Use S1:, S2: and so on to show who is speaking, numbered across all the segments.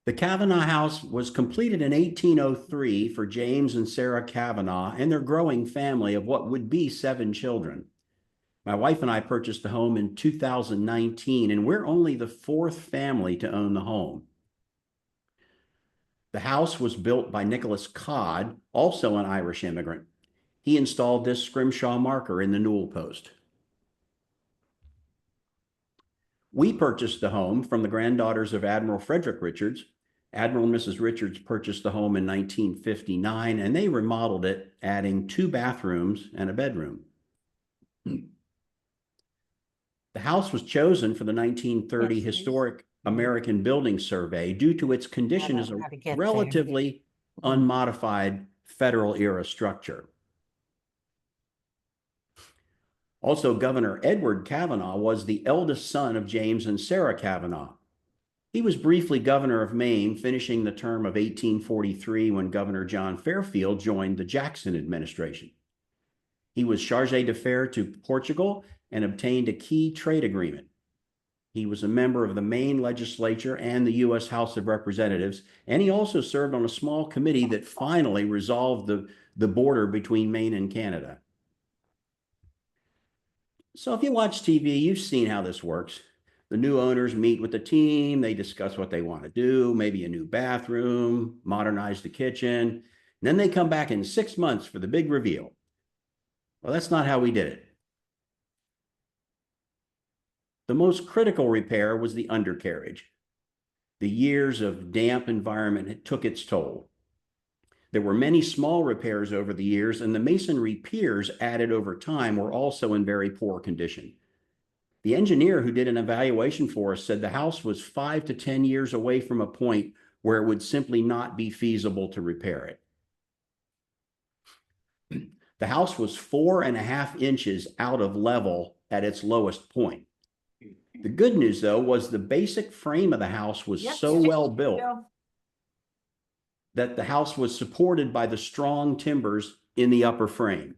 S1: The Kavanagh House was completed in 1803 for James and Sarah Kavanagh and their growing family of what would be 7 children. My wife and I purchased the home in 2019, and we're only the 4th family to own the home. The house was built by Nicholas Codd, also an Irish immigrant. He installed this scrimshaw marker in the newel post. We purchased the home from the granddaughters of Admiral Frederick Richards. Admiral and Mrs. Richards purchased the home in 1959, and they remodeled it, adding 2 bathrooms and a bedroom. The house was chosen for the 1930 Historic American Building Survey due to its condition as a relatively unmodified federal-era structure. Also, Governor Edward Kavanagh was the eldest son of James and Sarah Kavanagh. He was briefly governor of Maine, finishing the term of 1843 when Governor John Fairfield joined the Jackson administration. He was charge d'affaires to Portugal and obtained a key trade agreement. He was a member of the Maine legislature and the U.S. House of Representatives, and he also served on a small committee that finally resolved the border between Maine and Canada. So if you watch TV, you've seen how this works. The new owners meet with the team, they discuss what they want to do, maybe a new bathroom, modernize the kitchen, and then they come back in 6 months for the big reveal. Well, that's not how we did it. The most critical repair was the undercarriage. The years of damp environment took its toll. There were many small repairs over the years, and the masonry piers added over time were also in very poor condition. The engineer who did an evaluation for us said the house was 5 to 10 years away from a point where it would simply not be feasible to repair it. The house was 4.5 inches out of level at its lowest point. The good news, though, was the basic frame of the house was so well built that the house was supported by the strong timbers in the upper frame.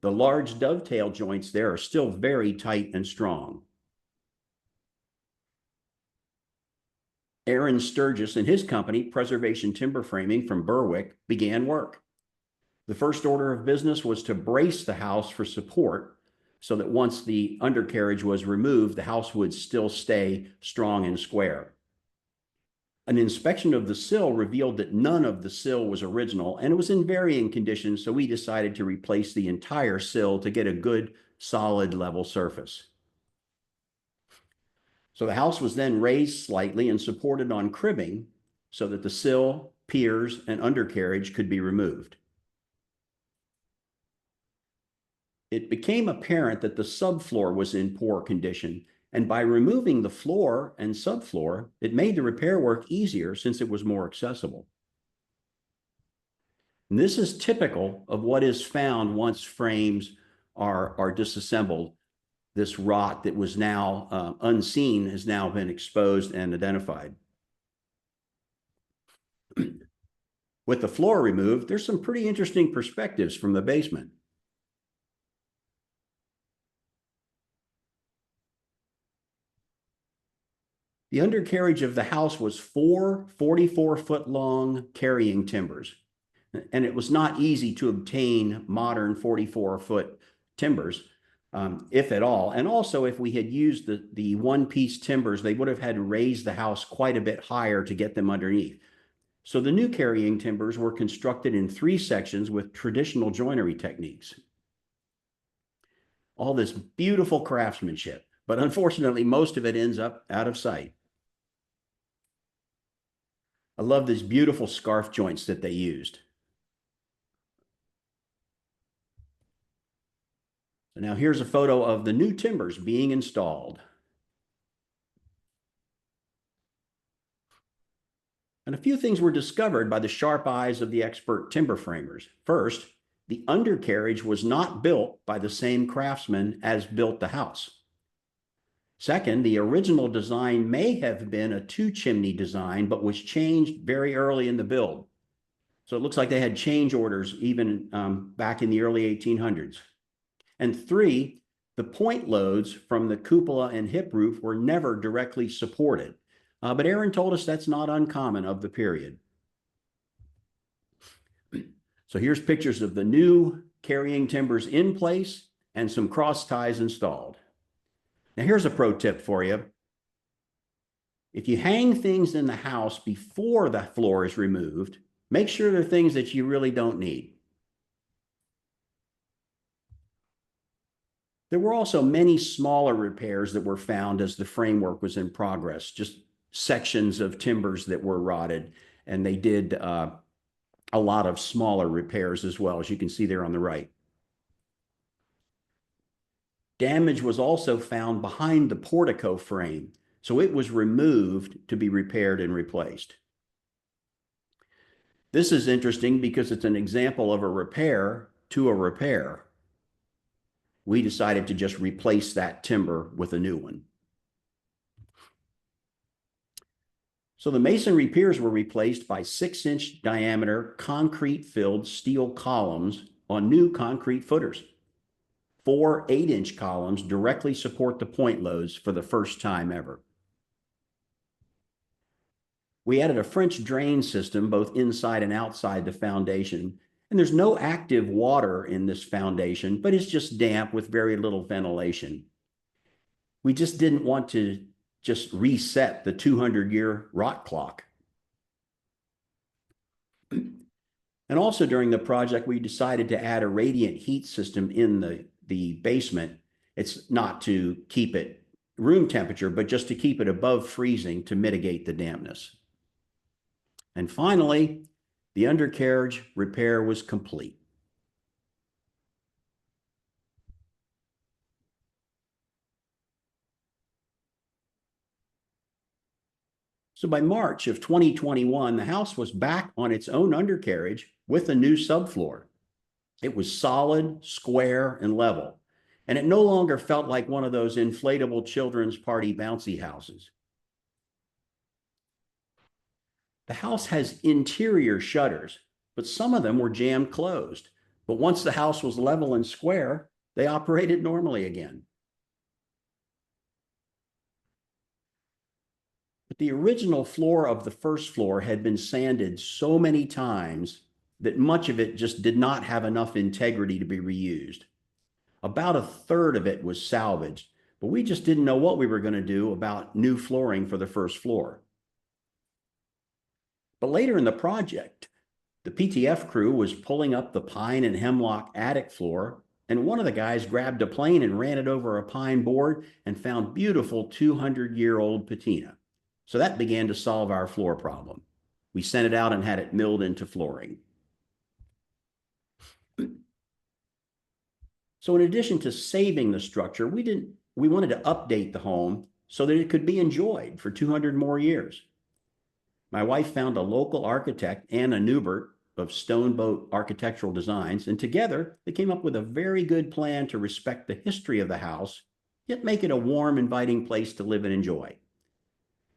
S1: The large dovetail joints there are still very tight and strong. Aaron Sturgis and his company, Preservation Timber Framing from Berwick, began work. The first order of business was to brace the house for support so that once the undercarriage was removed, the house would still stay strong and square. An inspection of the sill revealed that none of the sill was original, and it was in varying conditions, so we decided to replace the entire sill to get a good, solid, level surface. So the house was then raised slightly and supported on cribbing so that the sill, piers, and undercarriage could be removed. It became apparent that the subfloor was in poor condition, and by removing the floor and subfloor, it made the repair work easier since it was more accessible. And this is typical of what is found once frames are disassembled. This rot that was now unseen has now been exposed and identified. With the floor removed, there's some pretty interesting perspectives from the basement. The undercarriage of the house was 4 44-foot-long carrying timbers, and it was not easy to obtain modern 44-foot timbers, if at all. And also, if we had used the one-piece timbers, they would have had to raise the house quite a bit higher to get them underneath. So the new carrying timbers were constructed in 3 sections with traditional joinery techniques. All this beautiful craftsmanship, but unfortunately, most of it ends up out of sight. I love these beautiful scarf joints that they used. So now here's a photo of the new timbers being installed. And a few things were discovered by the sharp eyes of the expert timber framers. First, the undercarriage was not built by the same craftsman as built the house. Second, the original design may have been a 2-chimney design, but was changed very early in the build. So it looks like they had change orders even back in the early 1800s. And 3, The point loads from the cupola and hip roof were never directly supported, but Aaron told us that's not uncommon of the period. So here's pictures of the new carrying timbers in place and some cross ties installed. Now here's a pro tip for you. If you hang things in the house before the floor is removed, make sure they're things that you really don't need. There were also many smaller repairs that were found as the framework was in progress, just sections of timbers that were rotted, and they did a lot of smaller repairs as well, as you can see there on the right. Damage was also found behind the portico frame, so it was removed to be repaired and replaced. This is interesting because it's an example of a repair to a repair. We decided to just replace that timber with a new one. So the masonry piers were replaced by 6-inch diameter concrete-filled steel columns on new concrete footers. 4 8-inch columns directly support the point loads for the first time ever. We added a French drain system both inside and outside the foundation, and there's no active water in this foundation, but it's just damp with very little ventilation. We just didn't want to just reset the 200-year rot clock. And also during the project, we decided to add a radiant heat system in the basement. It's not to keep it room temperature, but just to keep it above freezing to mitigate the dampness. And finally, the undercarriage repair was complete. So by March of 2021, the house was back on its own undercarriage with a new subfloor. It was solid, square, and level, and it no longer felt like one of those inflatable children's party bouncy houses. The house has interior shutters, but some of them were jammed closed. But once the house was level and square, they operated normally again. But the original floor of the first floor had been sanded so many times that much of it just did not have enough integrity to be reused. About a third of it was salvaged, but we just didn't know what we were going to do about new flooring for the first floor. But later in the project, the PTF crew was pulling up the pine and hemlock attic floor, and one of the guys grabbed a plane and ran it over a pine board and found beautiful 200-year-old patina. So that began to solve our floor problem. We sent it out and had it milled into flooring. So in addition to saving the structure, we wanted to update the home so that it could be enjoyed for 200 more years. My wife found a local architect, Anna Newbert, of Stoneboat Architectural Designs, and together they came up with a very good plan to respect the history of the house, yet make it a warm, inviting place to live and enjoy.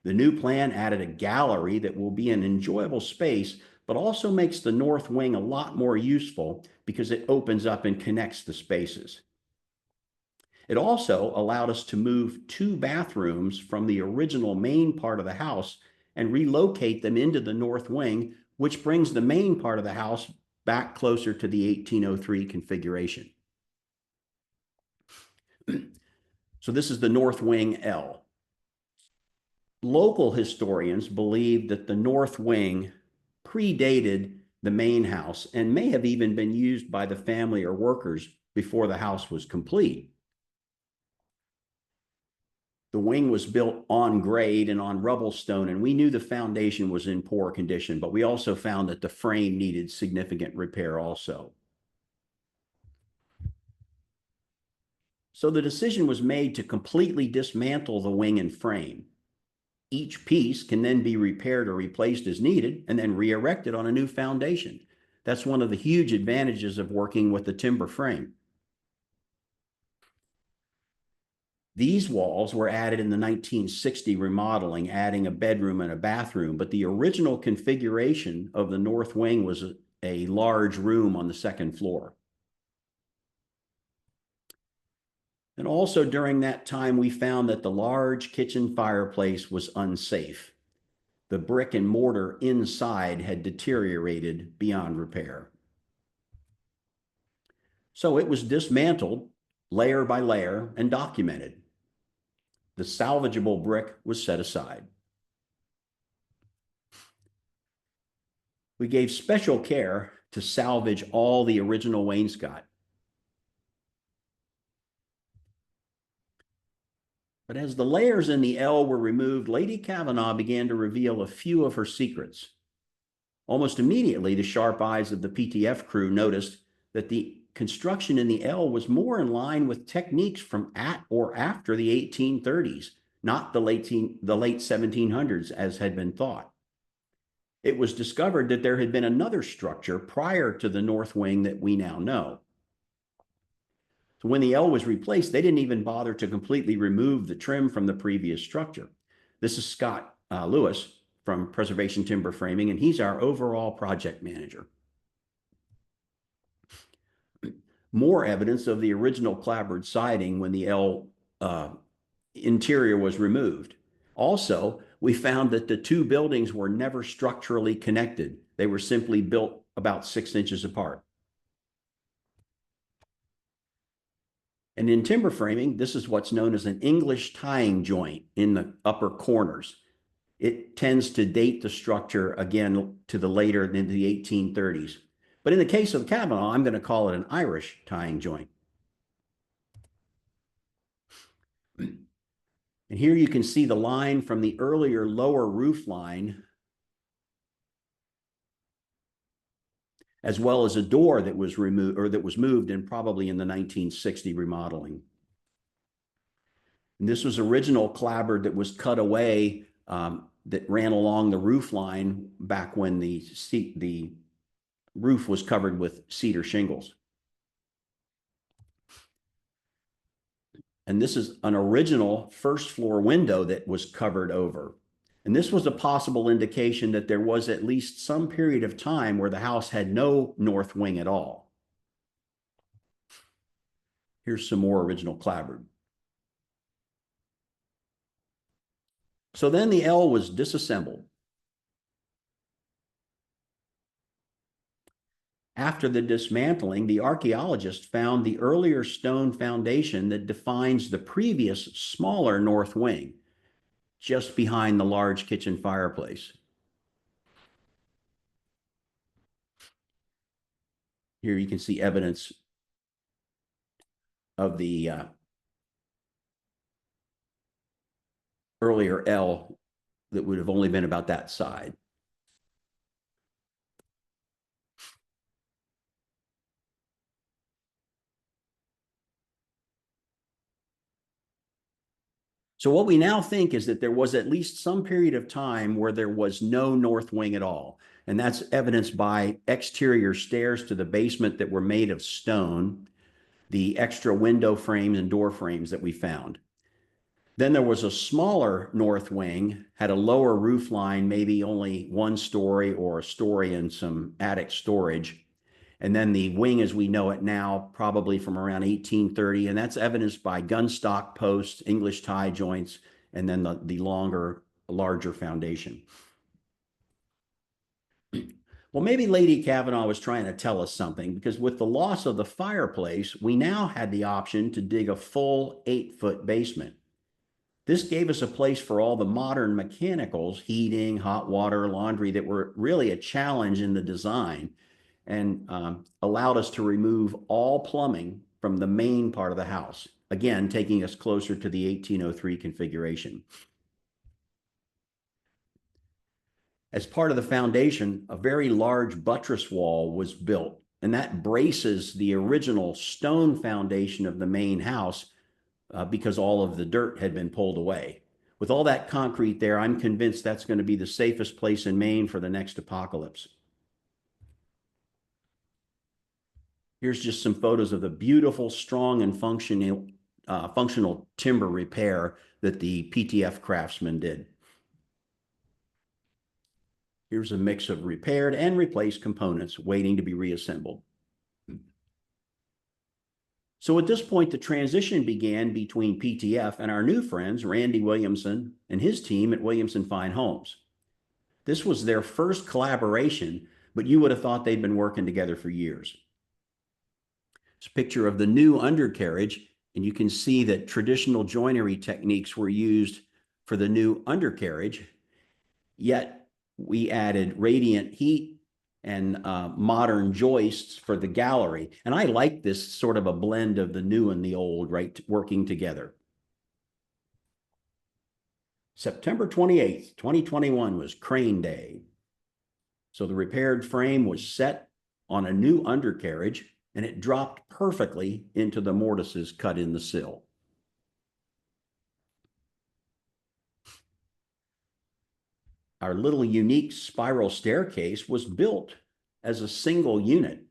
S1: The new plan added a gallery that will be an enjoyable space, but also makes the north wing a lot more useful because it opens up and connects the spaces. It also allowed us to move 2 bathrooms from the original main part of the house and relocate them into the north wing, which brings the main part of the house back closer to the 1803 configuration. So this is the north wing L. Local historians believe that the north wing predated the main house and may have even been used by the family or workers before the house was complete. The wing was built on grade and on rubble stone, and we knew the foundation was in poor condition, but we also found that the frame needed significant repair also. So the decision was made to completely dismantle the wing and frame. Each piece can then be repaired or replaced as needed and then re-erected on a new foundation. That's one of the huge advantages of working with the timber frame. These walls were added in the 1960 remodeling, adding a bedroom and a bathroom, but the original configuration of the north wing was a large room on the second floor. And also during that time, we found that the large kitchen fireplace was unsafe. The brick and mortar inside had deteriorated beyond repair. So it was dismantled layer by layer and documented. The salvageable brick was set aside. We gave special care to salvage all the original wainscot. But as the layers in the L were removed, Lady Kavanagh began to reveal a few of her secrets. Almost immediately, the sharp eyes of the PTF crew noticed that the construction in the L was more in line with techniques from at or after the 1830s, not the late 1700s as had been thought. It was discovered that there had been another structure prior to the north wing that we now know. So when the L was replaced, they didn't even bother to completely remove the trim from the previous structure. This is Scott Lewis from Preservation Timber Framing, and he's our overall project manager. More evidence of the original clapboard siding when the L interior was removed. Also, we found that the two buildings were never structurally connected. They were simply built about 6 inches apart. And in timber framing, this is what's known as an English tying joint in the upper corners. It tends to date the structure again to the later than the 1830s. But in the case of Kavanagh, I'm going to call it an Irish tying joint. And here you can see the line from the earlier lower roof line, as well as a door that was removed or that was moved in probably in the 1960 remodeling. And this was original clapboard that was cut away that ran along the roof line back when the roof was covered with cedar shingles. And this is an original first floor window that was covered over. And this was a possible indication that there was at least some period of time where the house had no north wing at all. Here's some more original clapboard. So then the L was disassembled. After the dismantling, the archaeologist found the earlier stone foundation that defines the previous smaller north wing, just behind the large kitchen fireplace. Here you can see evidence of the earlier L that would have only been about that side. So what we now think is that there was at least some period of time where there was no north wing at all. And that's evidenced by exterior stairs to the basement that were made of stone, the extra window frames and door frames that we found. Then there was a smaller north wing, had a lower roof line, maybe only 1 story or a story and some attic storage. And then the wing as we know it now, probably from around 1830, and that's evidenced by gunstock posts, English tie joints, and then the longer, larger foundation. Well, maybe Lady Kavanagh was trying to tell us something, because with the loss of the fireplace, we now had the option to dig a full 8-foot basement. This gave us a place for all the modern mechanicals, heating, hot water, laundry, that were really a challenge in the design, and allowed us to remove all plumbing from the main part of the house, again, taking us closer to the 1803 configuration. As part of the foundation, a very large buttress wall was built, and that braces the original stone foundation of the main house because all of the dirt had been pulled away. With all that concrete there, I'm convinced that's going to be the safest place in Maine for the next apocalypse. Here's just some photos of the beautiful, strong, and functional timber repair that the PTF craftsmen did. Here's a mix of repaired and replaced components waiting to be reassembled. So at this point, the transition began between PTF and our new friends, Randy Williamson and his team at Williamson Fine Homes. This was their first collaboration, but you would have thought they'd been working together for years. It's a picture of the new undercarriage, and you can see that traditional joinery techniques were used for the new undercarriage, yet we added radiant heat and modern joists for the gallery. And I like this sort of a blend of the new and the old, right, working together. September 28th, 2021 was Crane Day. So the repaired frame was set on a new undercarriage, and it dropped perfectly into the mortises cut in the sill. Our little unique spiral staircase was built as a single unit.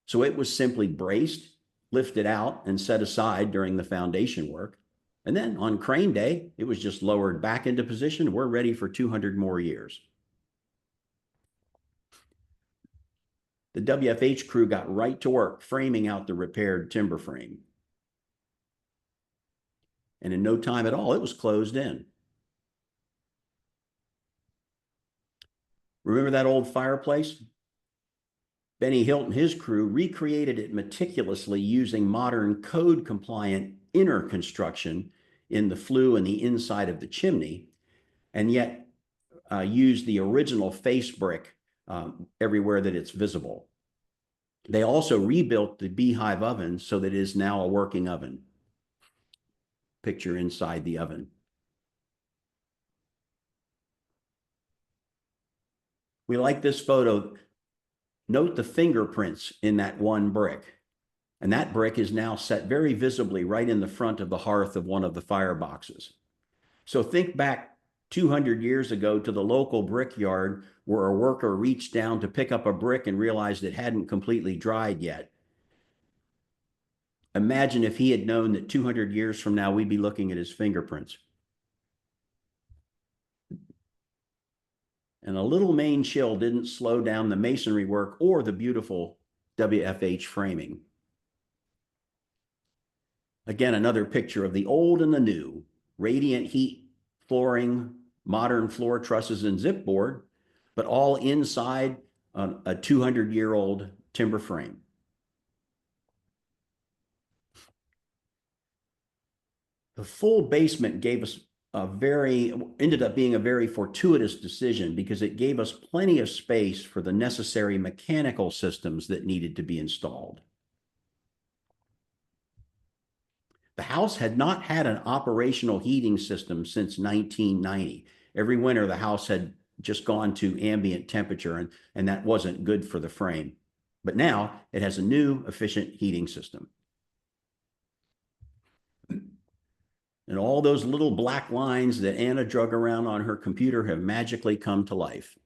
S1: So it was simply braced, lifted out, and set aside during the foundation work. And then on Crane Day, it was just lowered back into position. We're ready for 200 more years. The WFH crew got right to work framing out the repaired timber frame. And in no time at all, it was closed in. Remember that old fireplace? Benny Hilt and his crew recreated it meticulously using modern code-compliant inner construction in the flue and the inside of the chimney, and yet used the original face brick everywhere that it's visible. They also rebuilt the beehive oven so that it is now a working oven. Picture inside the oven. We like this photo. Note the fingerprints in that one brick. And that brick is now set very visibly right in the front of the hearth of one of the fireboxes. So think back 200 years ago to the local brickyard where a worker reached down to pick up a brick and realized it hadn't completely dried yet. Imagine if he had known that 200 years from now we'd be looking at his fingerprints. And a little Maine chill didn't slow down the masonry work or the beautiful WFH framing. Again, another picture of the old and the new. Radiant heat flooring, modern floor trusses and zipboard, but all inside a 200-year-old timber frame. The full basement gave us ended up being a very fortuitous decision because it gave us plenty of space for the necessary mechanical systems that needed to be installed. The house had not had an operational heating system since 1990. Every winter, the house had just gone to ambient temperature, and that wasn't good for the frame. But now it has a new efficient heating system. And all those little black lines that Anna drug around on her computer have magically come to life.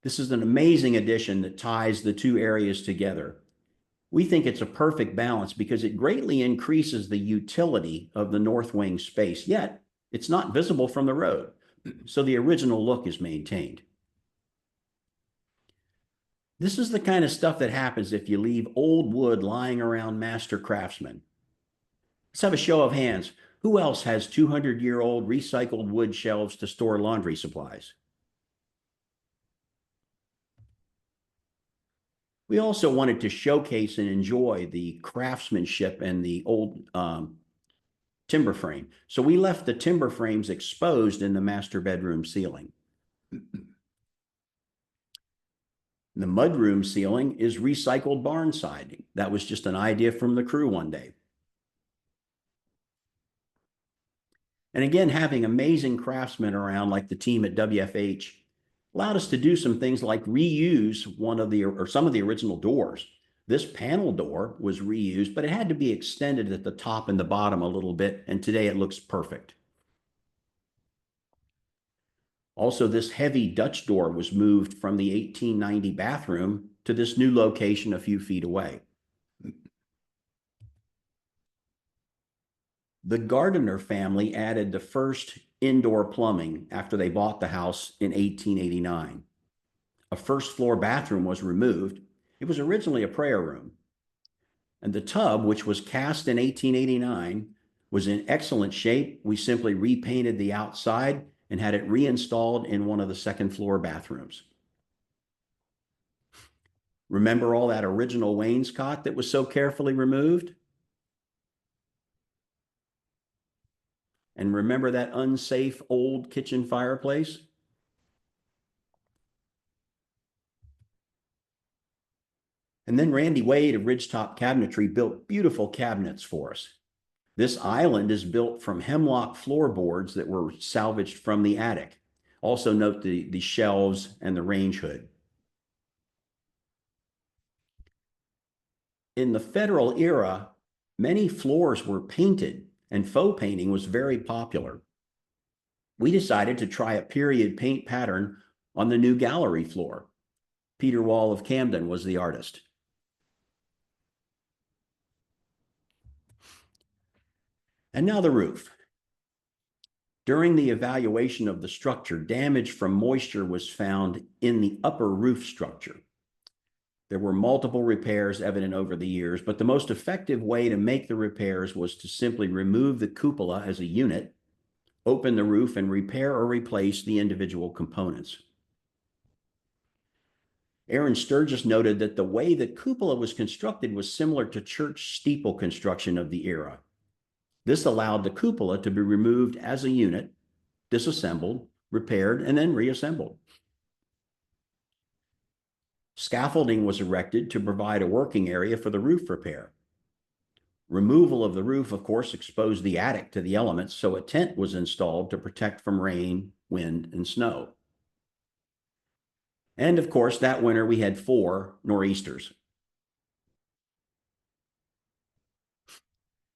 S1: This is an amazing addition that ties the two areas together. We think it's a perfect balance because it greatly increases the utility of the north wing space, yet it's not visible from the road. So the original look is maintained. This is the kind of stuff that happens if you leave old wood lying around master craftsmen. Let's have a show of hands. Who else has 200-year-old recycled wood shelves to store laundry supplies? We also wanted to showcase and enjoy the craftsmanship and the old timber frame. So we left the timber frames exposed in the master bedroom ceiling. The mudroom ceiling is recycled barn siding. That was just an idea from the crew one day. And again, having amazing craftsmen around like the team at WFH allowed us to do some things like reuse some of the original doors. This panel door was reused, but it had to be extended at the top and the bottom a little bit, and today it looks perfect. Also, this heavy Dutch door was moved from the 1890 bathroom to this new location a few feet away. The Gardiner family added the first indoor plumbing after they bought the house in 1889. A first floor bathroom was removed, It was originally a prayer room, and the tub, which was cast in 1889, was in excellent shape. We simply repainted the outside and had it reinstalled in one of the second floor bathrooms. Remember all that original wainscot that was so carefully removed? And remember that unsafe old kitchen fireplace? And then Randy Wade of Ridgetop Cabinetry built beautiful cabinets for us. This island is built from hemlock floorboards that were salvaged from the attic. Also note the shelves and the range hood. In the federal era, many floors were painted and faux painting was very popular. We decided to try a period paint pattern on the new gallery floor. Peter Wall of Camden was the artist. And now the roof. During the evaluation of the structure, damage from moisture was found in the upper roof structure. There were multiple repairs evident over the years, but the most effective way to make the repairs was to simply remove the cupola as a unit, open the roof, and repair or replace the individual components. Aaron Sturgis noted that the way the cupola was constructed was similar to church steeple construction of the era. This allowed the cupola to be removed as a unit, disassembled, repaired, and then reassembled. Scaffolding was erected to provide a working area for the roof repair. Removal of the roof, of course, exposed the attic to the elements, so a tent was installed to protect from rain, wind, and snow. And of course, that winter we had 4 nor'easters.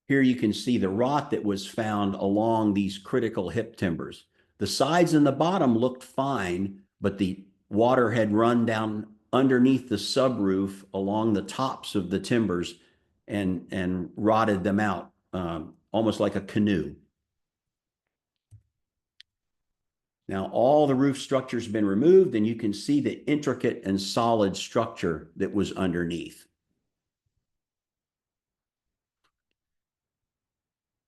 S1: Here you can see the rot that was found along these critical hip timbers. The sides and the bottom looked fine, but the water had run down underneath the subroof along the tops of the timbers and rotted them out, almost like a canoe. Now all the roof structure's been removed, and you can see the intricate and solid structure that was underneath.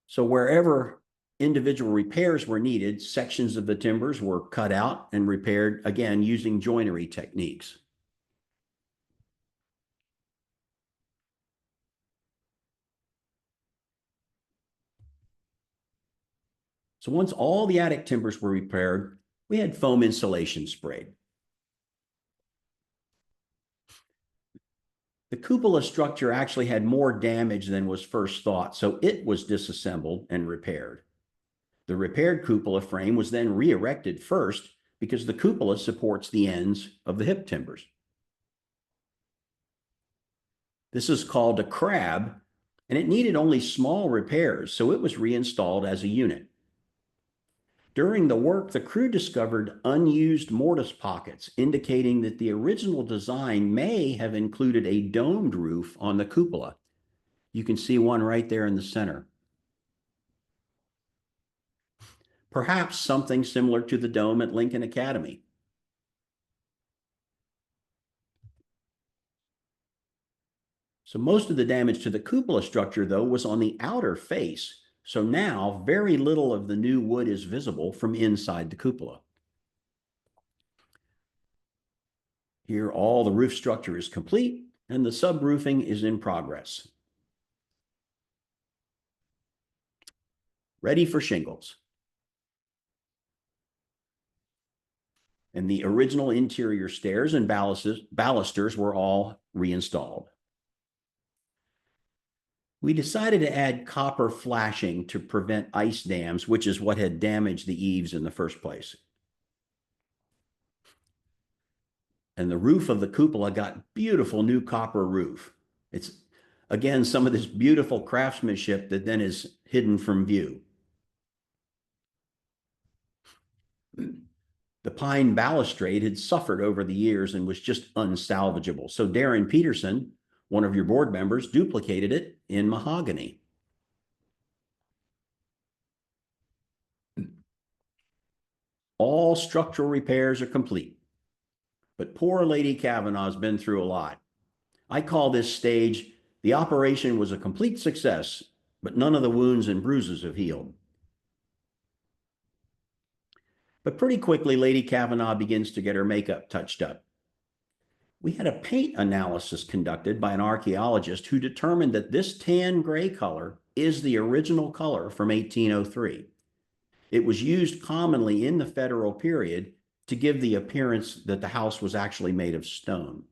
S1: So wherever individual repairs were needed, sections of the timbers were cut out and repaired, again, using joinery techniques. So once all the attic timbers were repaired, we had foam insulation sprayed. The cupola structure actually had more damage than was first thought, so it was disassembled and repaired. The repaired cupola frame was then re-erected first because the cupola supports the ends of the hip timbers. This is called a crab, and it needed only small repairs, so it was reinstalled as a unit. During the work, the crew discovered unused mortise pockets, indicating that the original design may have included a domed roof on the cupola. You can see one right there in the center. Perhaps something similar to the dome at Lincoln Academy. So most of the damage to the cupola structure, though, was on the outer face. So now very little of the new wood is visible from inside the cupola. Here, all the roof structure is complete and the subroofing is in progress. Ready for shingles. And the original interior stairs and balusters were all reinstalled. We decided to add copper flashing to prevent ice dams, which is what had damaged the eaves in the first place. And the roof of the cupola got beautiful new copper roof. It's, again, some of this beautiful craftsmanship that then is hidden from view. The pine balustrade had suffered over the years and was just unsalvageable. So Darren Peterson, one of your board members, duplicated it in mahogany. All structural repairs are complete, but poor Lady Kavanagh's been through a lot. I call this stage, the operation was a complete success, but none of the wounds and bruises have healed. But pretty quickly, Lady Kavanagh begins to get her makeup touched up. We had a paint analysis conducted by an archaeologist who determined that this tan gray color is the original color from 1803. It was used commonly in the federal period to give the appearance that the house was actually made of stone.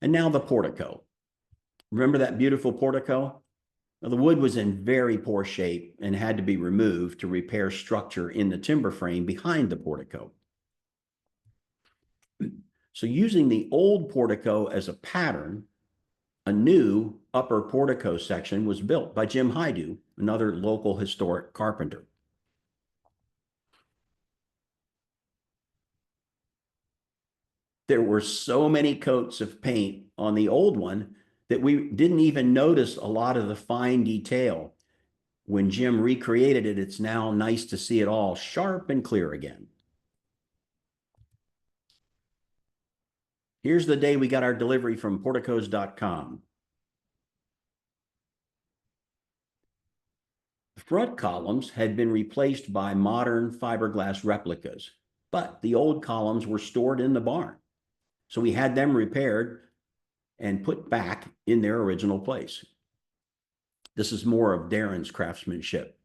S1: And now the portico. Remember that beautiful portico? Well, the wood was in very poor shape and had to be removed to repair structure in the timber frame behind the portico. So using the old portico as a pattern, a new upper portico section was built by Jim Hydew, another local historic carpenter. There were so many coats of paint on the old one that we didn't even notice a lot of the fine detail. When Jim recreated it, it's now nice to see it all sharp and clear again. Here's the day we got our delivery from porticos.com. The front columns had been replaced by modern fiberglass replicas, but the old columns were stored in the barn. So we had them repaired and put back in their original place. This is more of Darren's craftsmanship.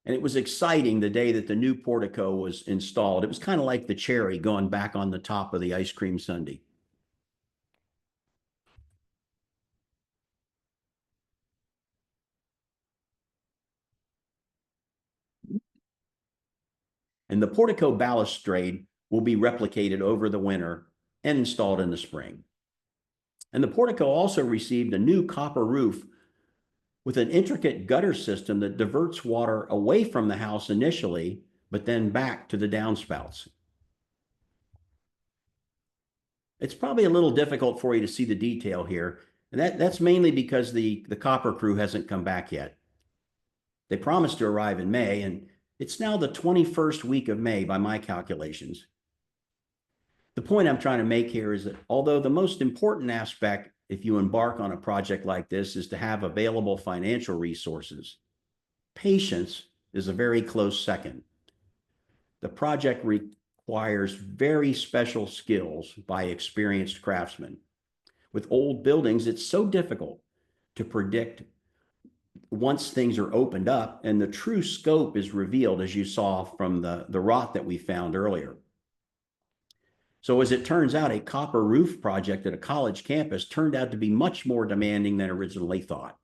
S1: And it was exciting the day that the new portico was installed. It was kind of like the cherry going back on the top of the ice cream sundae. And the portico balustrade will be replicated over the winter and installed in the spring. And the portico also received a new copper roof with an intricate gutter system that diverts water away from the house initially, but then back to the downspouts. It's probably a little difficult for you to see the detail here, and that's mainly because the copper crew hasn't come back yet. They promised to arrive in May, and it's now the 21st week of May by my calculations. The point I'm trying to make here is that although the most important aspect if you embark on a project like this is to have available financial resources, patience is a very close second. The project requires very special skills by experienced craftsmen. With old buildings, it's so difficult to predict once things are opened up and the true scope is revealed, as you saw from the rock that we found earlier. So as it turns out, a copper roof project at a college campus turned out to be much more demanding than originally thought.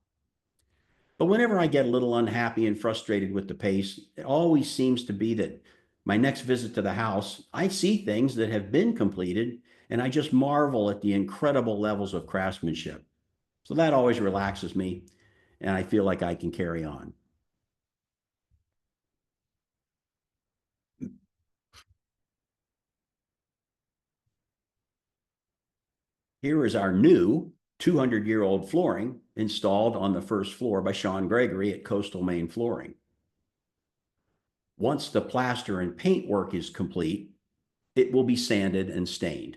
S1: But whenever I get a little unhappy and frustrated with the pace, it always seems to be that my next visit to the house, I see things that have been completed, and I just marvel at the incredible levels of craftsmanship. So that always relaxes me, and I feel like I can carry on. Here is our new 200-year-old flooring installed on the first floor by Sean Gregory at Coastal Maine Flooring. Once the plaster and paint work is complete, it will be sanded and stained.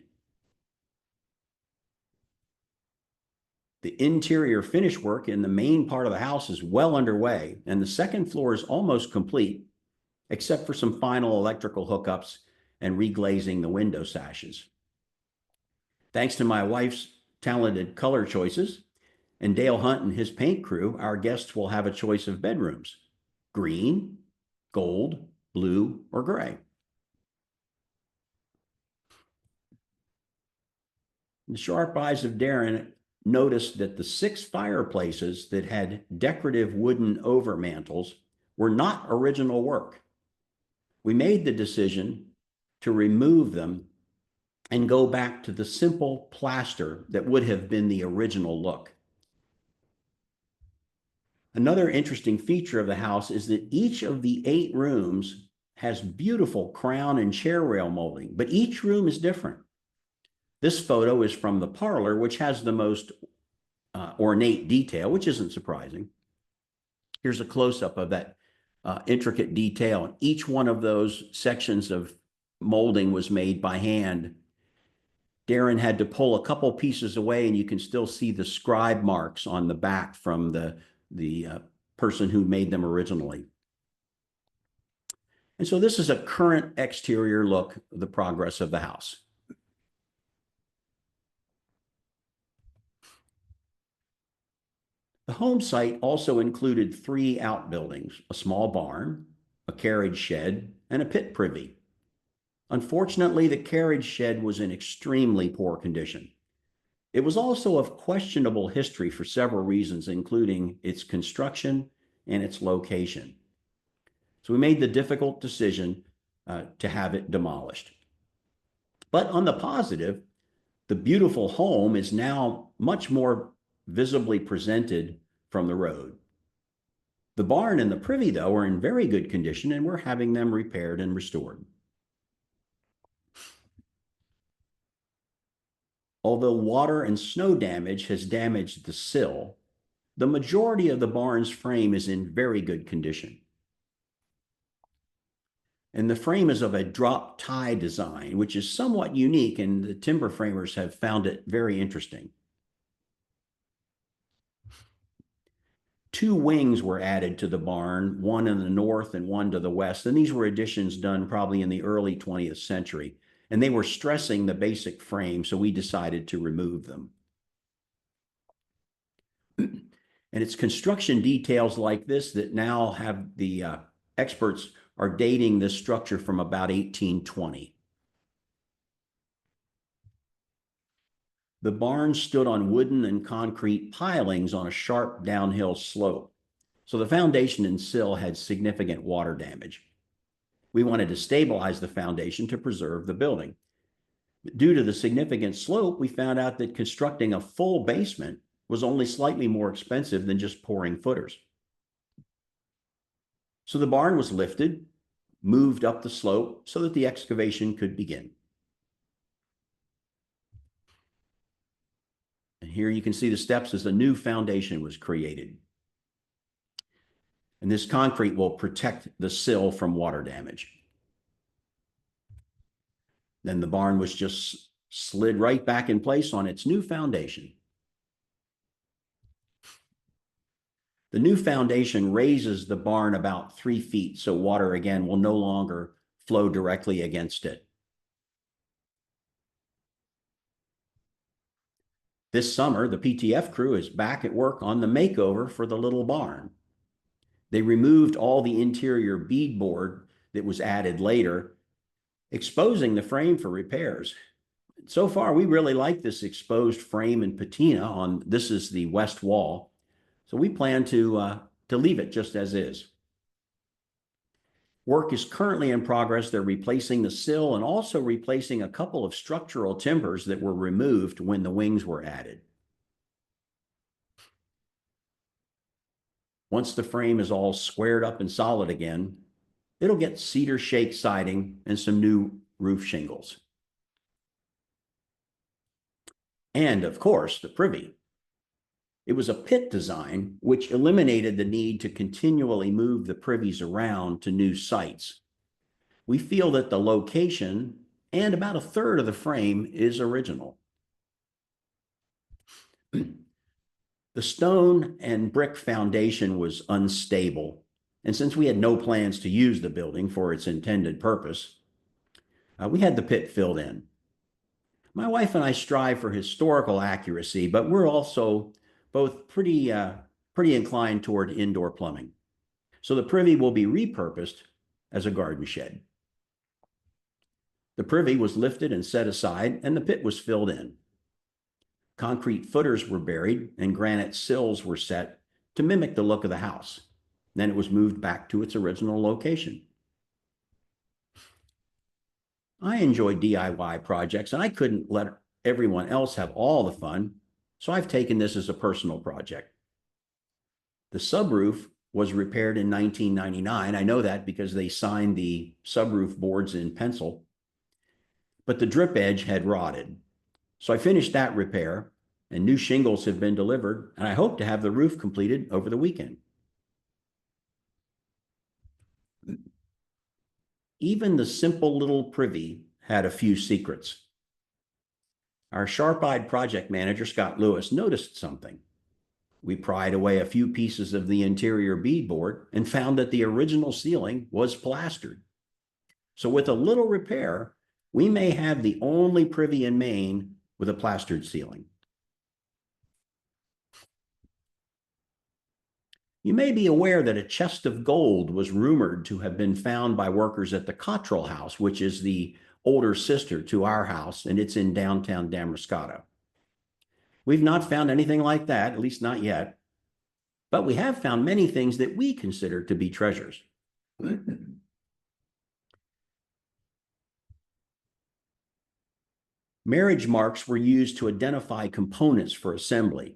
S1: The interior finish work in the main part of the house is well underway, and the second floor is almost complete, except for some final electrical hookups and reglazing the window sashes. Thanks to my wife's talented color choices and Dale Hunt and his paint crew, our guests will have a choice of bedrooms: green, gold, blue, or gray. The sharp eyes of Darren noticed that the 6 fireplaces that had decorative wooden overmantels were not original work. We made the decision to remove them and go back to the simple plaster that would have been the original look. Another interesting feature of the house is that each of the 8 rooms has beautiful crown and chair rail molding, but each room is different. This photo is from the parlor, which has the most ornate detail, which isn't surprising. Here's a close-up of that intricate detail. And each one of those sections of molding was made by hand. Darren had to pull a couple pieces away, and you can still see the scribe marks on the back from the person who made them originally. And so this is a current exterior look of the progress of the house. The home site also included 3 outbuildings, a small barn, a carriage shed, and a pit privy. Unfortunately, the carriage shed was in extremely poor condition. It was also of questionable history for several reasons, including its construction and its location. So we made the difficult decision to have it demolished. But on the positive, the beautiful home is now much more visibly presented from the road. The barn and the privy, though, are in very good condition, and we're having them repaired and restored. Although water and snow damage has damaged the sill, the majority of the barn's frame is in very good condition. And the frame is of a drop tie design, which is somewhat unique, and the timber framers have found it very interesting. 2 wings were added to the barn, one in the north and one to the west, and these were additions done probably in the early 20th century. And they were stressing the basic frame, so we decided to remove them. And it's construction details like this that now have the experts are dating this structure from about 1820. The barn stood on wooden and concrete pilings on a sharp downhill slope, so the foundation and sill had significant water damage. We wanted to stabilize the foundation to preserve the building. Due to the significant slope, we found out that constructing a full basement was only slightly more expensive than just pouring footers. So the barn was lifted, moved up the slope so that the excavation could begin. And here you can see the steps as a new foundation was created. And this concrete will protect the sill from water damage. Then the barn was just slid right back in place on its new foundation. The new foundation raises the barn about 3 feet, so water again will no longer flow directly against it. This summer, the PTF crew is back at work on the makeover for the little barn. They removed all the interior beadboard that was added later, exposing the frame for repairs. So far, we really like this exposed frame and patina on, this is the west wall. So we plan to leave it just as is. Work is currently in progress. They're replacing the sill and also replacing a couple of structural timbers that were removed when the wings were added. Once the frame is all squared up and solid again, it'll get cedar shake siding and some new roof shingles. And of course, the privy. It was a pit design, which eliminated the need to continually move the privies around to new sites. We feel that the location and about a third of the frame is original. The stone and brick foundation was unstable, and since we had no plans to use the building for its intended purpose, we had the pit filled in. My wife and I strive for historical accuracy, but we're also both pretty inclined toward indoor plumbing. So the privy will be repurposed as a garden shed. The privy was lifted and set aside, and the pit was filled in. Concrete footers were buried, and granite sills were set to mimic the look of the house. Then it was moved back to its original location. I enjoy DIY projects, and I couldn't let everyone else have all the fun, so I've taken this as a personal project. The subroof was repaired in 1999. I know that because they signed the subroof boards in pencil, but the drip edge had rotted. So I finished that repair, and new shingles have been delivered, and I hope to have the roof completed over the weekend. Even the simple little privy had a few secrets. Our sharp-eyed project manager, Scott Lewis, noticed something. We pried away a few pieces of the interior beadboard and found that the original ceiling was plastered. So with a little repair, we may have the only privy in Maine with a plastered ceiling. You may be aware that a chest of gold was rumored to have been found by workers at the Cottrell House, which is the older sister to our house, and it's in downtown Damariscotta. We've not found anything like that, at least not yet, but we have found many things that we consider to be treasures. Marriage marks were used to identify components for assembly.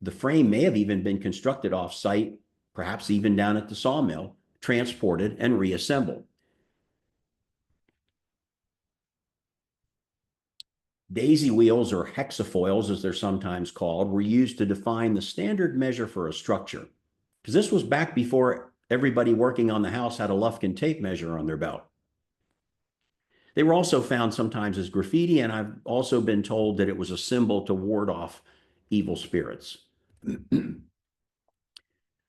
S1: The frame may have even been constructed off-site, perhaps even down at the sawmill, transported and reassembled. Daisy wheels, or hexafoils as they're sometimes called, were used to define the standard measure for a structure, because this was back before everybody working on the house had a Lufkin tape measure on their belt. They were also found sometimes as graffiti, and I've also been told that it was a symbol to ward off evil spirits.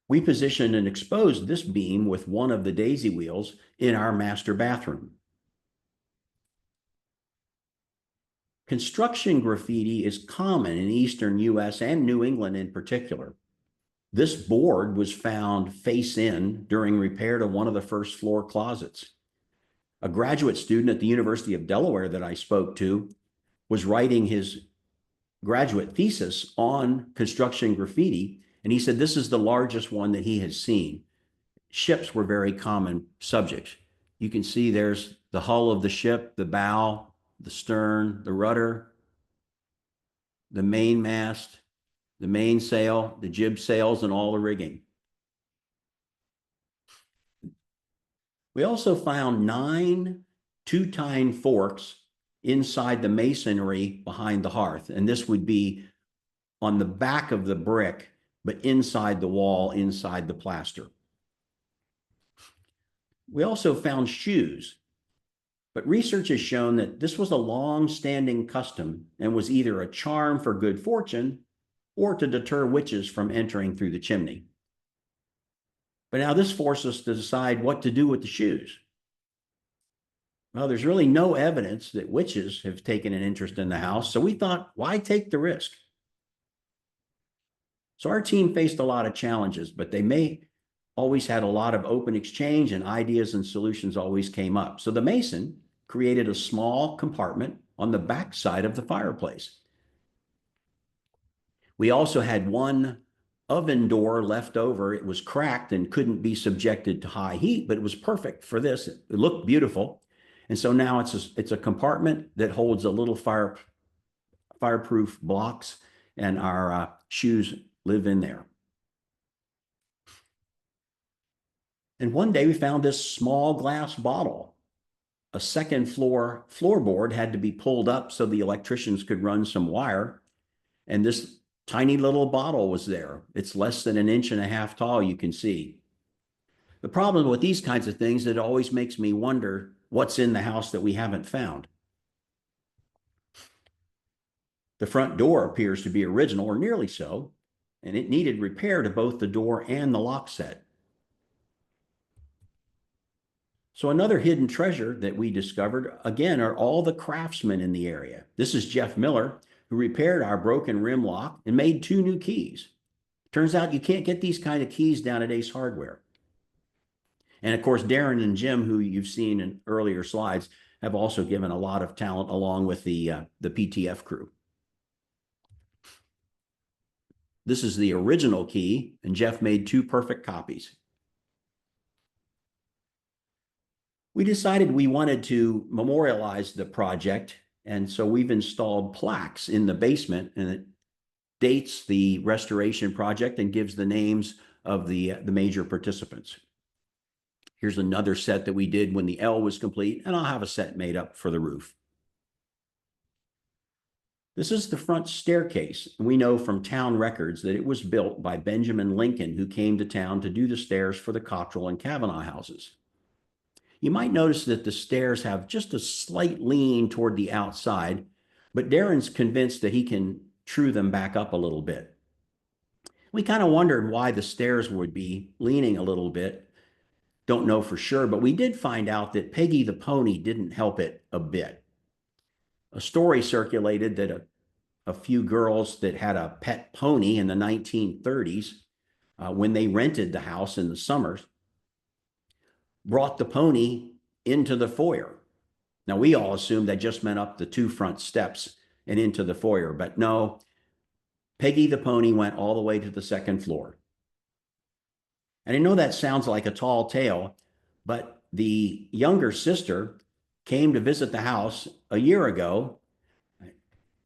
S1: We positioned and exposed this beam with one of the daisy wheels in our master bathroom. Construction graffiti is common in eastern US and New England in particular. This board was found face in during repair to one of the first floor closets. A graduate student at the University of Delaware that I spoke to was writing his graduate thesis on construction graffiti, and he said this is the largest one that he has seen. Ships were very common subjects. You can see there's the hull of the ship, the bow, the stern, the rudder, the mainmast, the mainsail, the jib sails, and all the rigging. We also found 9 two-tine forks inside the masonry behind the hearth, and this would be on the back of the brick, but inside the wall, inside the plaster. We also found shoes, but research has shown that this was a long-standing custom and was either a charm for good fortune or to deter witches from entering through the chimney. But now this forced us to decide what to do with the shoes. Well, there's really no evidence that witches have taken an interest in the house, so we thought, why take the risk? So our team faced a lot of challenges, but they always had a lot of open exchange, and ideas and solutions always came up. So the mason created a small compartment on the back side of the fireplace. We also had one oven door left over. It was cracked and couldn't be subjected to high heat, but it was perfect for this. It looked beautiful. And so now it's a compartment that holds a little fireproof blocks, and our shoes live in there. And one day we found this small glass bottle. A second floor floorboard had to be pulled up so the electricians could run some wire. And this tiny little bottle was there. It's less than 1.5 inches tall, you can see. The problem with these kinds of things, it always makes me wonder what's in the house that we haven't found. The front door appears to be original, or nearly so, and it needed repair to both the door and the lock set. So another hidden treasure that we discovered, again, are all the craftsmen in the area. This is Jeff Miller, who repaired our broken rim lock and made 2 new keys. Turns out you can't get these kind of keys down at Ace Hardware. And of course, Darren and Jim, who you've seen in earlier slides, have also given a lot of talent along with the PTF crew. This is the original key, and Jeff made 2 perfect copies. We decided we wanted to memorialize the project, and so we've installed plaques in the basement, and it dates the restoration project and gives the names of the major participants. Here's another set that we did when the L was complete, and I'll have a set made up for the roof. This is the front staircase, and we know from town records that it was built by Benjamin Lincoln, who came to town to do the stairs for the Cottrell and Kavanagh houses. You might notice that the stairs have just a slight lean toward the outside, but Darren's convinced that he can true them back up a little bit. We kind of wondered why the stairs would be leaning a little bit. Don't know for sure, but we did find out that Peggy the pony didn't help it a bit. A story circulated that a few girls that had a pet pony in the 1930s, when they rented the house in the summers, brought the pony into the foyer. Now, we all assumed that just meant up the 2 front steps and into the foyer, but no, Peggy the pony went all the way to the 2nd floor. And I know that sounds like a tall tale, but the younger sister came to visit the house a year ago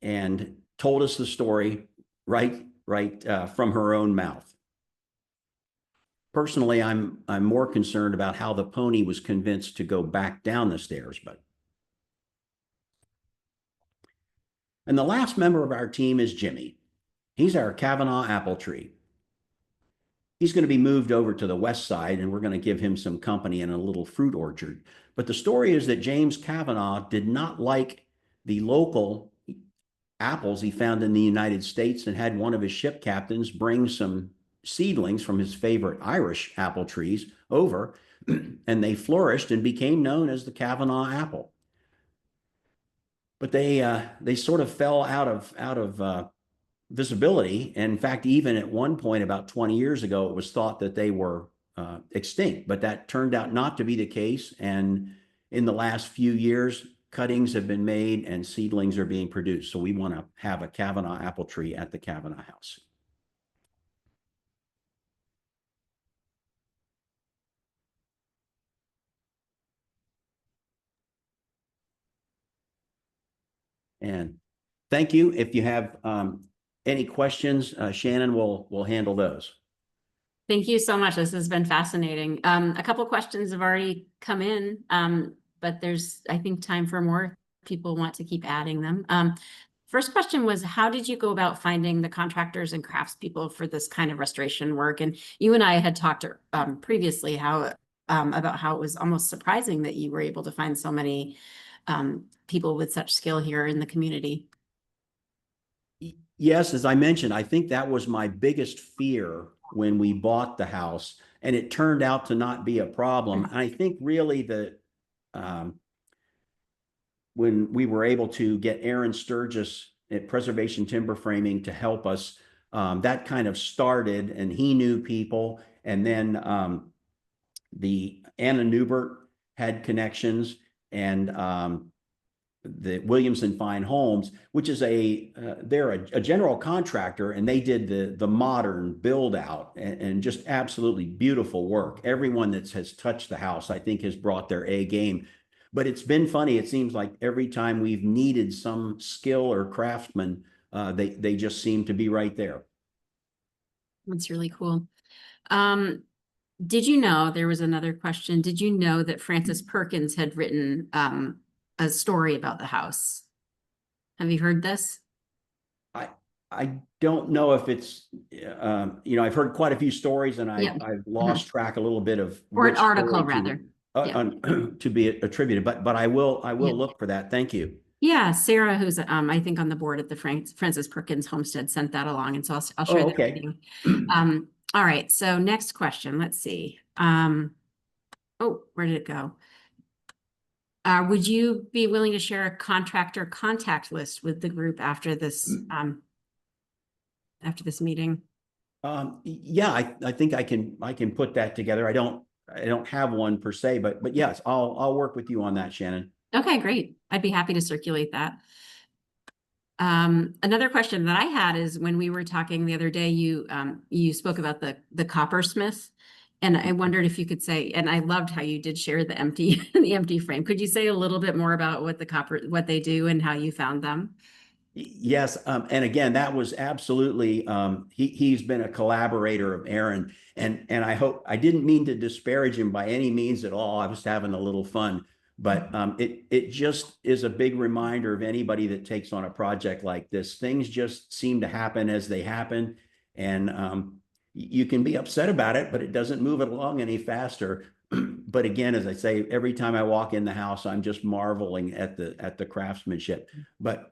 S1: and told us the story right from her own mouth. Personally, I'm more concerned about how the pony was convinced to go back down the stairs, but. And the last member of our team is Jimmy. He's our Kavanagh apple tree. He's going to be moved over to the west side, and we're going to give him some company in a little fruit orchard. But the story is that James Kavanagh did not like the local apples he found in the United States and had one of his ship captains bring some seedlings from his favorite Irish apple trees over, and they flourished and became known as the Kavanagh apple. But they sort of fell out of visibility. And in fact, even at one point about 20 years ago, it was thought that they were extinct, but that turned out not to be the case. And in the last few years, cuttings have been made and seedlings are being produced. So we want to have a Kavanagh apple tree at the Kavanagh House. And thank you. If you have any questions, Shannon will handle those.
S2: Thank you so much. This has been fascinating. A couple of questions have already come in, but there's, I think, time for more. People want to keep adding them. First question was, how did you go about finding the contractors and craftspeople for this kind of restoration work? And you and I had talked previously about how it was almost surprising that you were able to find so many people with such skill here in the community.
S1: Yes, as I mentioned, I think that was my biggest fear when we bought the house, and it turned out to not be a problem. And I think really that when we were able to get Aaron Sturgis at Preservation Timber Framing to help us, that kind of started, and he knew people. And then the Anna Newbert had connections, and the Williamson Fine Homes, which is they're a general contractor, and they did the modern build out and just absolutely beautiful work. Everyone that has touched the house, I think, has brought their A game. But it's been funny. It seems like every time we've needed some skill or craftsman, they just seem to be right there.
S2: That's really cool. Did you know, there was another question, did you know that Frances Perkins had written a story about the house? Have you heard this?
S1: I don't know if it's, I've heard quite a few stories, and I've lost track a little bit of,
S2: or an article rather,
S1: to be attributed, but I will look for that. Thank you.
S2: Yeah, Sarah, who's I think on the board at the Frances Perkins Homestead, sent that along, and so I'll share that with you. All right, so next question. Let's see. Oh, where did it go? Would you be willing to share a contractor contact list with the group after this meeting?
S1: Yeah, I think I can put that together. I don't have one per se, but yes, I'll work with you on that, Shannon.
S2: Okay, great. I'd be happy to circulate that. Another question that I had is, when we were talking the other day, you spoke about the coppersmith, and I wondered if you could say, and I loved how you did share the empty frame. Could you say a little bit more about what they do and how you found them?
S1: Yes, and again, that was absolutely he's been a collaborator of Aaron, and I didn't mean to disparage him by any means at all. I was having a little fun. But it just is a big reminder of anybody that takes on a project like this. Things just seem to happen as they happen, and you can be upset about it, but it doesn't move it along any faster. but again, as I say, every time I walk in the house, I'm just marveling at the craftsmanship. But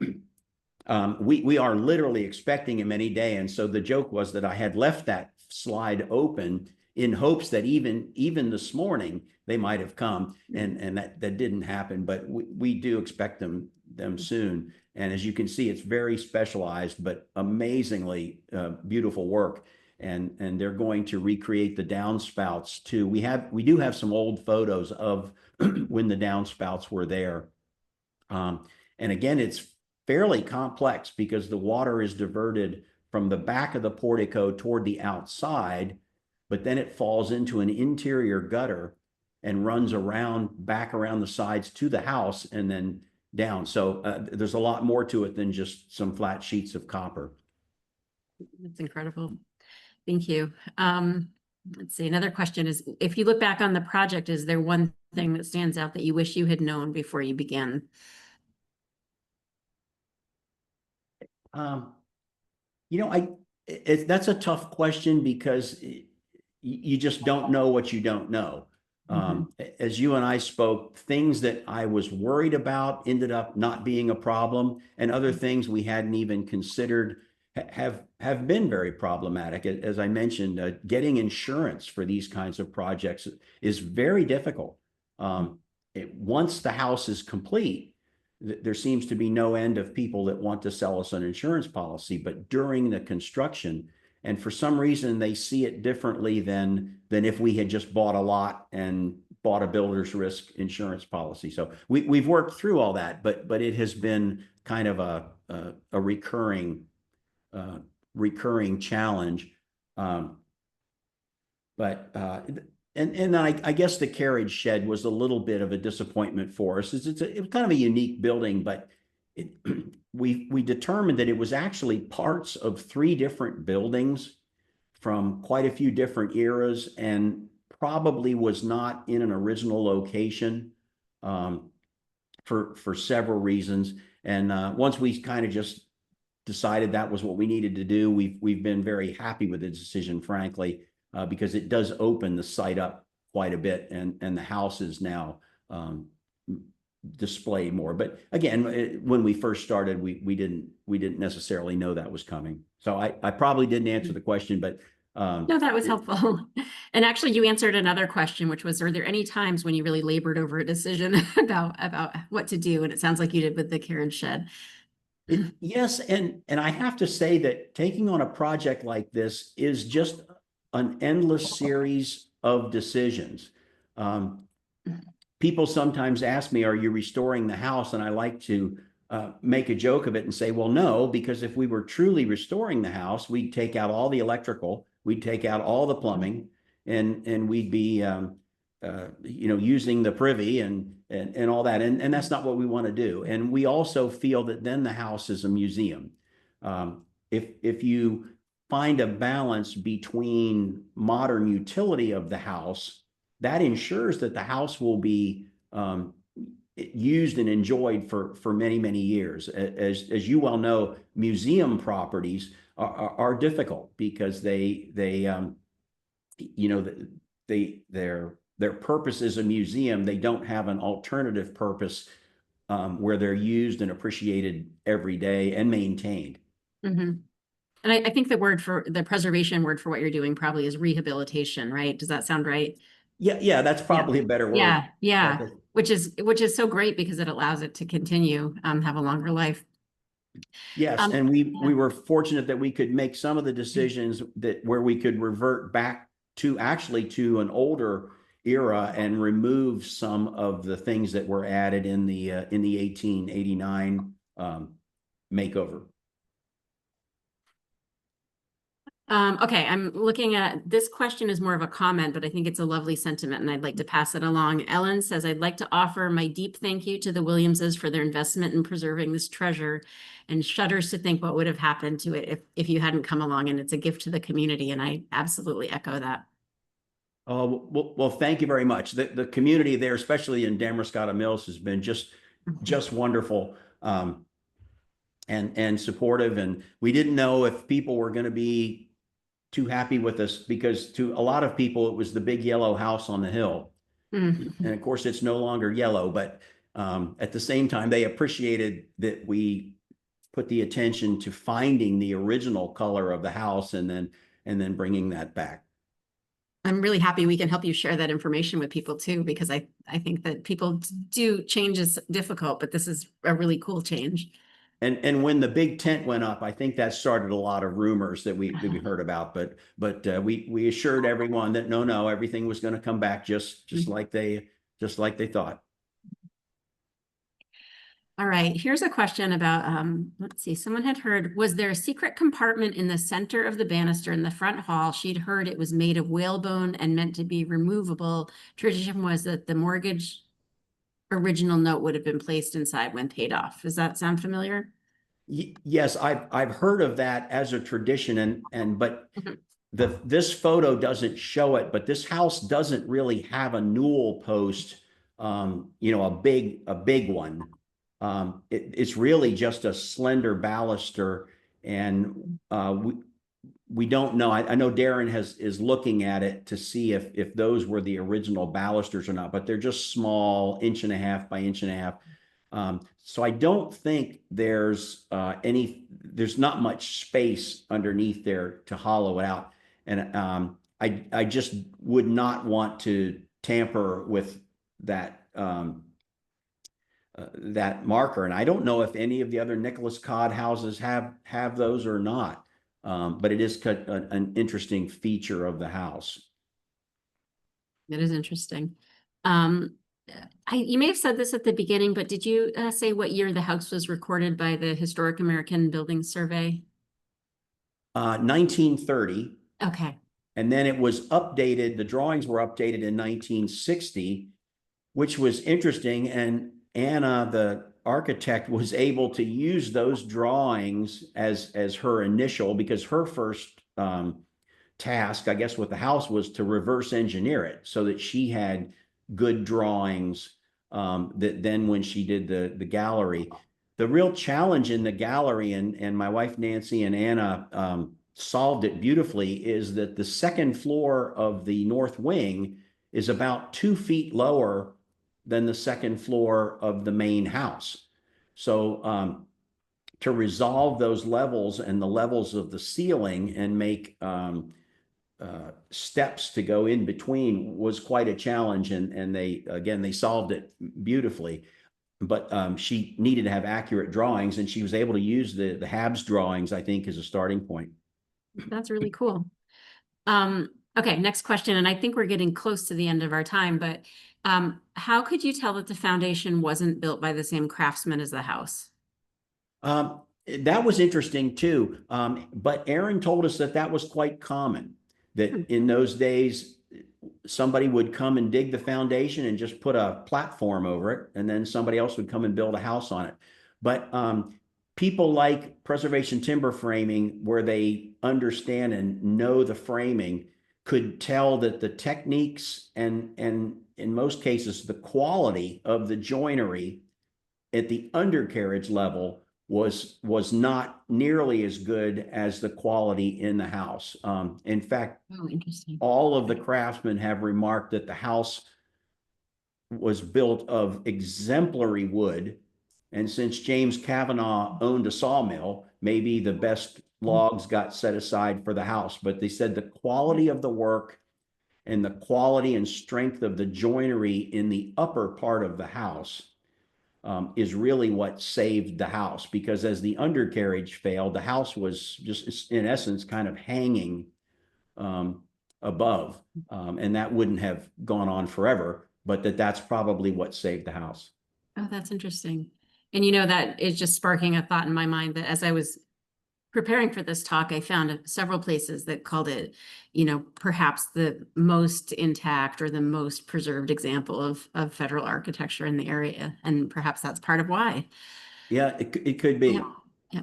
S1: we are literally expecting him any day. And so the joke was that I had left that slide open in hopes that even this morning they might have come, and that didn't happen. But we do expect them soon. And as you can see, it's very specialized, but amazingly beautiful work. And they're going to recreate the downspouts too. We do have some old photos of when the downspouts were there. And again, it's fairly complex because the water is diverted from the back of the portico toward the outside, but then it falls into an interior gutter and runs back around the sides to the house and then down. So there's a lot more to it than just some flat sheets of copper.
S2: That's incredible. Thank you. Let's see. Another question is, if you look back on the project, is there one thing that stands out that you wish you had known before you began?
S1: That's a tough question because you just don't know what you don't know. As you and I spoke, things that I was worried about ended up not being a problem, and other things we hadn't even considered have been very problematic. As I mentioned, getting insurance for these kinds of projects is very difficult. Once the house is complete, there seems to be no end of people that want to sell us an insurance policy, but during the construction, and for some reason they see it differently than if we had just bought a lot and bought a builder's risk insurance policy. So we've worked through all that, but it has been kind of a recurring challenge. And I guess the carriage shed was a little bit of a disappointment for us. It was kind of a unique building, but we determined that it was actually parts of 3 different buildings from quite a few different eras, and probably was not in an original location for several reasons. And once we kind of just decided that was what we needed to do, we've been very happy with the decision, frankly. Because it does open the site up quite a bit, and the house is now displayed more. But again, when we first started, we didn't necessarily know that was coming. So I probably didn't answer the question, but
S2: no, that was helpful. And actually, you answered another question, which was, are there any times when you really labored over a decision about what to do? And it sounds like you did with the carriage shed.
S1: Yes, and I have to say that taking on a project like this is just an endless series of decisions. People sometimes ask me, are you restoring the house? And I like to make a joke of it and say, well, no, because if we were truly restoring the house, we'd take out all the electrical, we'd take out all the plumbing, and we'd be using the privy and all that. And that's not what we want to do. And we also feel that then the house is a museum. If you find a balance between modern utility of the house, that ensures that the house will be used and enjoyed for many, many years. As you well know, museum properties are difficult because their purpose is a museum. They don't have an alternative purpose where they're used and appreciated every day and maintained.
S2: And I think the preservation word for what you're doing probably is rehabilitation, right? Does that sound right?
S1: Yeah, that's probably a better word.
S2: Yeah. Which is so great because it allows it to continue, have a longer life.
S1: Yes, and we were fortunate that we could make some of the decisions where we could revert back to an older era and remove some of the things that were added in the 1889 makeover.
S2: Okay, I'm looking at this question is more of a comment, but I think it's a lovely sentiment and I'd like to pass it along. Ellen says, I'd like to offer my deep thank you to the Williamses for their investment in preserving this treasure, and shudders to think what would have happened to it if you hadn't come along, and it's a gift to the community. And I absolutely echo that.
S1: Oh, well, thank you very much. The community there, especially in Damariscotta Mills, has been just wonderful. And supportive, and we didn't know if people were going to be too happy with us, because to a lot of people it was the big yellow house on the hill, And of course, it's no longer yellow, but at the same time, they appreciated that we put the attention to finding the original color of the house and then bringing that back.
S2: I'm really happy we can help you share that information with people too, because I think that people do, change is difficult, but this is a really cool change.
S1: And when the big tent went up, I think that started a lot of rumors that we heard about. But we assured everyone that no, everything was going to come back just like they thought.
S2: All right, here's a question about, let's see, someone had heard, was there a secret compartment in the center of the banister in the front hall? She'd heard it was made of whalebone and meant to be removable. Tradition was that the mortgage original note would have been placed inside when paid off. Does that sound familiar?
S1: Yes, I've heard of that as a tradition, but this photo doesn't show it, but this house doesn't really have a newel post, a big one. It's really just a slender baluster, and we don't know. I know Darren is looking at it to see if those were the original balusters or not, but they're just small, 1.5 by 1.5. So I don't think there's not much space underneath there to hollow it out. And I just would not want to tamper with that that marker. And I don't know if any of the other Nicholas Cod houses have those or not. But it is an interesting feature of the house.
S2: It is interesting. You may have said this at the beginning, but did you say what year the house was recorded by the Historic American Building Survey?
S1: 1930.
S2: Okay.
S1: And then it was updated. The drawings were updated in 1960, which was interesting. And Anna, the architect, was able to use those drawings as her initial, because her first task, I guess, with the house was to reverse engineer it so that she had good drawings that then when she did the gallery. The real challenge in the gallery, and my wife Nancy and Anna solved it beautifully, is that the second floor of the north wing is about 2 feet lower than the second floor of the main house. So to resolve those levels and the levels of the ceiling and make steps to go in between was quite a challenge. And they solved it beautifully. But she needed to have accurate drawings, and she was able to use the Habs drawings, I think, as a starting point.
S2: That's really cool. Okay, next question. And I think we're getting close to the end of our time, but how could you tell that the foundation wasn't built by the same craftsman as the house?
S1: That was interesting too. But Aaron told us that was quite common, that in those days, somebody would come and dig the foundation and just put a platform over it, and then somebody else would come and build a house on it. But people like preservation timber framing, where they understand and know the framing, could tell that the techniques and in most cases the quality of the joinery at the undercarriage level was not nearly as good as the quality in the house. In fact, all of the craftsmen have remarked that the house was built of exemplary wood. And since James Kavanagh owned a sawmill, maybe the best logs got set aside for the house. But they said the quality of the work and the quality and strength of the joinery in the upper part of the house is really what saved the house, because as the undercarriage failed, the house was just, in essence, kind of hanging above. And that wouldn't have gone on forever, but that's probably what saved the house.
S2: Oh, that's interesting. And that is just sparking a thought in my mind that as I was preparing for this talk, I found several places that called it, perhaps the most intact or the most preserved example of federal architecture in the area. And perhaps that's part of why.
S1: Yeah, it could be.
S2: Yeah.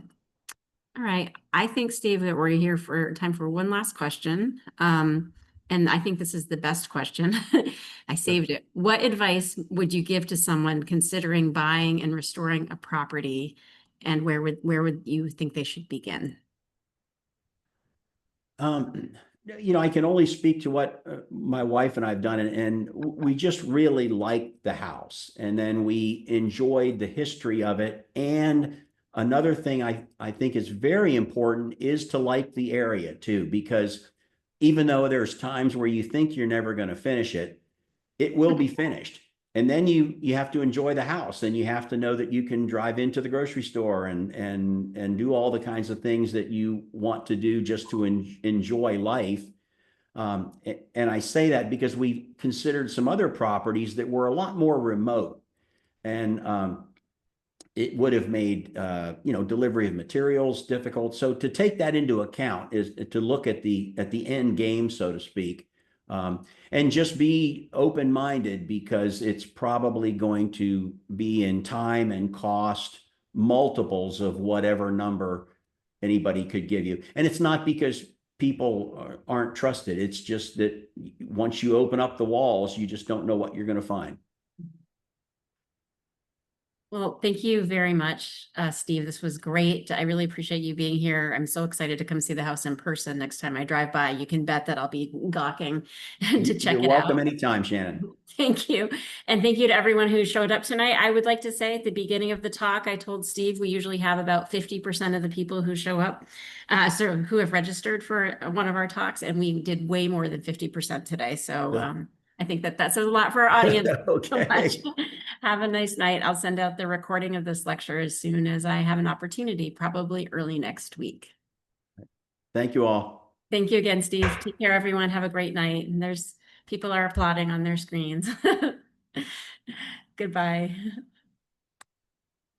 S2: All right. I think, Steve, that we're here for time for one last question. And I think this is the best question. I saved it. What advice would you give to someone considering buying and restoring a property? And where would you think they should begin?
S1: I can only speak to what my wife and I've done, and we just really liked the house. And then we enjoyed the history of it. And another thing I think is very important is to like the area too, because even though there's times where you think you're never going to finish it, it will be finished. And then you have to enjoy the house, and you have to know that you can drive into the grocery store and do all the kinds of things that you want to do just to enjoy life. And I say that because we considered some other properties that were a lot more remote, and it would have made delivery of materials difficult. So to take that into account is to look at the end game, so to speak, and just be open-minded, because it's probably going to be in time and cost multiples of whatever number anybody could give you. And it's not because people aren't trusted. It's just that once you open up the walls, you just don't know what you're going to find.
S2: Well, thank you very much, Steve. This was great. I really appreciate you being here. I'm so excited to come see the house in person next time I drive by. You can bet that I'll be gawking to check it out.
S1: You're welcome anytime, Shannon.
S2: Thank you. And thank you to everyone who showed up tonight. I would like to say at the beginning of the talk, I told Steve we usually have about 50% of the people who show up, so who have registered for one of our talks, and we did way more than 50% today. So I think that says a lot for our audience.
S1: Okay.
S2: So have a nice night. I'll send out the recording of this lecture as soon as I have an opportunity, probably early next week.
S1: Thank you all.
S2: Thank you again, Steve. Take care, everyone. Have a great night. And people are applauding on their screens. Goodbye.